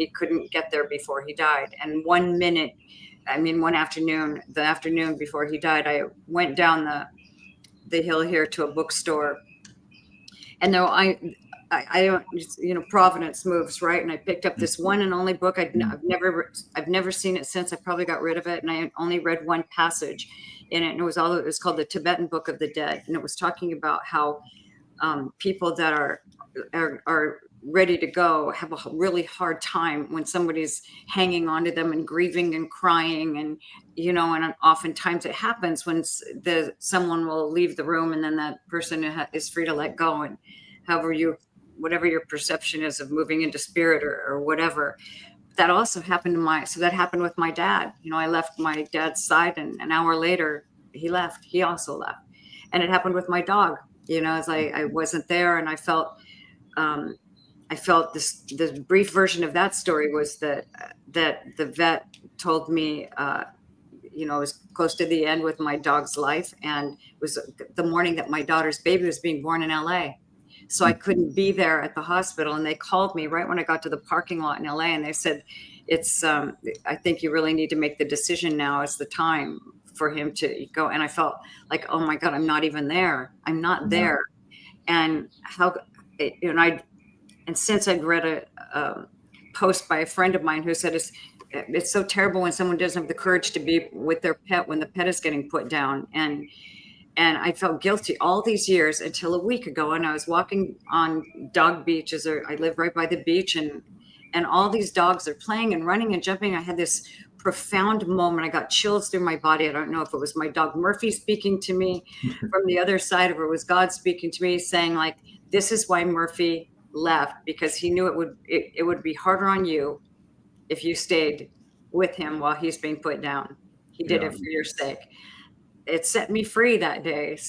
he couldn't get there before he died. And one afternoon, the afternoon before he died, I went down the hill here to a bookstore. And though I don't, Providence moves, right? And I picked up this one and only book. I've never seen it since. I probably got rid of it, and I only read one passage in it, and it was called the Tibetan Book of the Dead, and it was talking about how people that are ready to go have a really hard time when somebody's hanging on to them and grieving and crying, and and oftentimes it happens when someone will leave the room, and then that person is free to let go, and whatever your perception is of moving into spirit or whatever. That also happened that happened with my dad. I left my dad's side, and an hour later he also left. And it happened with my dog, as I wasn't there, and I felt this brief version of that story was that the vet told me, it was close to the end with my dog's life, and it was the morning that my daughter's baby was being born in LA. So I couldn't be there at the hospital, and they called me right when I got to the parking lot in LA, and they said, I think you really need to make the decision. Now is the time for him to go. And I felt like, oh my God, I'm not even there. I'm not there. And and since I'd read a post by a friend of mine who said it's so terrible when someone doesn't have the courage to be with their pet when the pet is getting put down. And I felt guilty all these years until a week ago, and I was walking on Dog Beach. I live right by the beach, and all these dogs are playing and running and jumping. I had this profound moment. I got chills through my body. I don't know if it was my dog Murphy speaking to me from the other side, or it was God speaking to me, saying, like, this is why Murphy left, because he knew it would be harder on you if you stayed with him while he's being put down. He did it for your sake. It set me free that day.